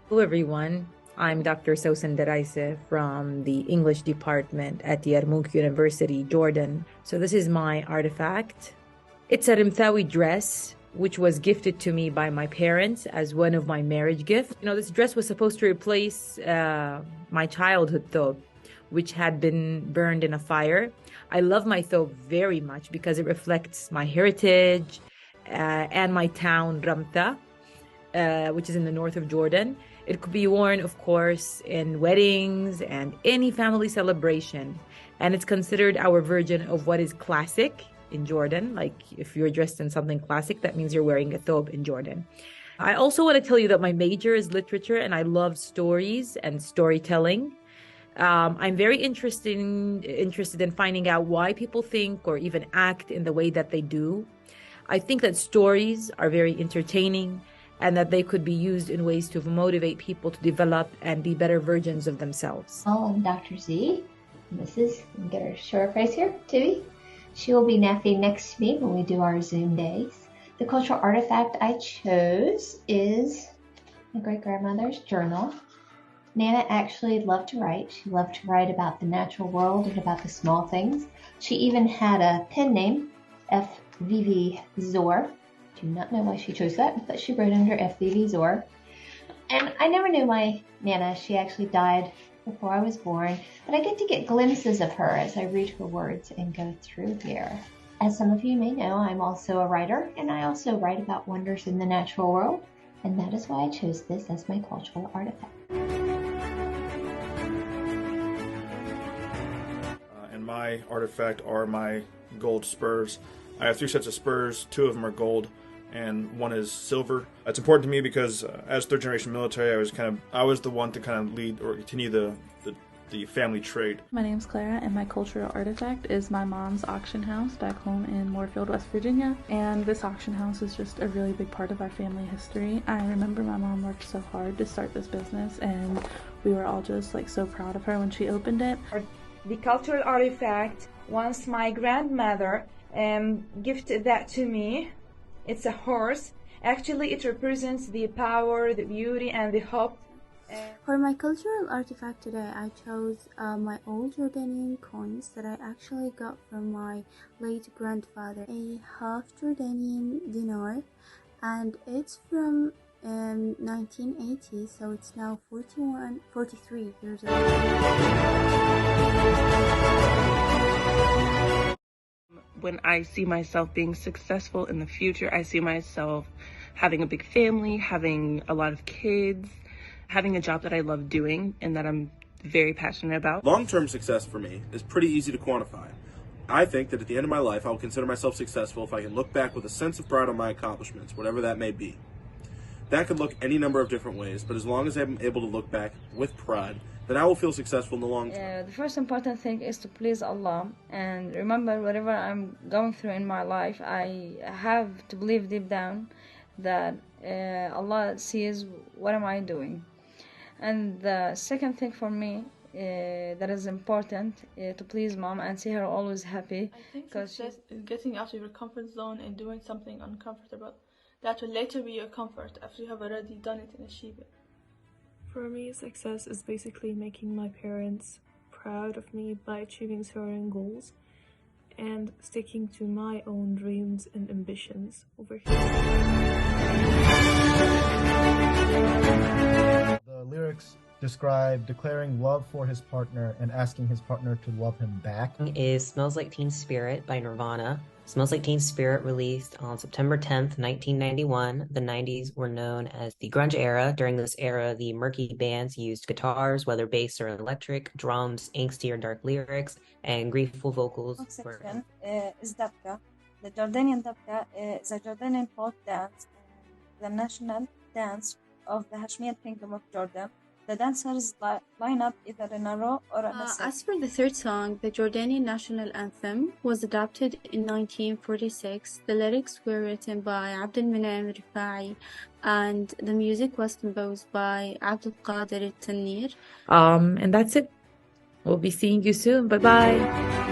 Hello, everyone. I'm Dr. Sawsan from the English department at Yarmouk University, Jordan. So this is my artifact. It's a Rimthawi dress, which was gifted to me by my parents as one of my marriage gifts. This dress was supposed to replace my childhood thobe, which had been burned in a fire. I love my thobe very much because it reflects my heritage and my town, Ramta, which is in the north of Jordan. It could be worn, of course, in weddings and any family celebration. And it's considered our version of what is classic in Jordan. Like if you're dressed in something classic, that means you're wearing a thobe in Jordan. I also want to tell you that my major is literature and I love stories and storytelling. I'm very interested in finding out why people think or even act in the way that they do. I think that stories are very entertaining and that they could be used in ways to motivate people to develop and be better versions of themselves. I'm Dr. Z. This is, get her show her face here, Tibi. She will be napping next to me when we do our Zoom days. The cultural artifact I chose is my great-grandmother's journal. Nana actually loved to write. She loved to write about the natural world and about the small things. She even had a pen name, FVV Zor. Do not know why she chose that, but she wrote under FVV Zor. And I never knew my Nana. She actually died before I was born, but I get to get glimpses of her as I read her words and go through here. As some of you may know, I'm also a writer, and I also write about wonders in the natural world, and that is why I chose this as my cultural artifact. And my artifact are my gold spurs. I have 3 sets of spurs, 2 of them are gold, and 1 is silver. That's important to me because as 3rd generation military, I was the one to kind of lead or continue the family trade. My name's Clara, and my cultural artifact is my mom's auction house back home in Moorefield, West Virginia. And this auction house is just a really big part of our family history. I remember my mom worked so hard to start this business, and we were all just like so proud of her when she opened it. The cultural artifact, once my grandmother gifted that to me. It's a horse. Actually, it represents the power, the beauty, and the hope. For my cultural artifact today, I chose my old Jordanian coins that I actually got from my late grandfather, a half Jordanian dinar, and it's from 1980, so it's now 43 years old. When I see myself being successful in the future, I see myself having a big family, having a lot of kids, having a job that I love doing and that I'm very passionate about. Long-term success for me is pretty easy to quantify. I think that at the end of my life, I will consider myself successful if I can look back with a sense of pride on my accomplishments, whatever that may be. That could look any number of different ways, but as long as I'm able to look back with pride, then I will feel successful in the long term. The first important thing is to please Allah, and remember, whatever I'm going through in my life, I have to believe deep down that Allah sees what am I doing. And the second thing for me that is important to please mom and see her always happy. I think success is getting out of your comfort zone and doing something uncomfortable. That will later be your comfort after you have already done it and achieved it. For me, success is basically making my parents proud of me by achieving certain goals and sticking to my own dreams and ambitions over here. The lyrics describe declaring love for his partner and asking his partner to love him back. Is Smells Like Teen Spirit by Nirvana. Smells Like Teen Spirit released on September 10th, 1991. The 90s were known as the grunge era. During this era, the murky bands used guitars, whether bass or electric, drums, angsty or dark lyrics, and grieful vocals. Section is Dabka. The Jordanian Dabka is a Jordanian folk dance, the national dance of the Hashemite Kingdom of Jordan. The dancers line up either in a row or in a set. As for the third song, the Jordanian national anthem was adopted in 1946. The lyrics were written by Abdel Menaim Rifa'i, and the music was composed by Abdul Qadir al-Tanir. And that's it. We'll be seeing you soon. Bye-bye.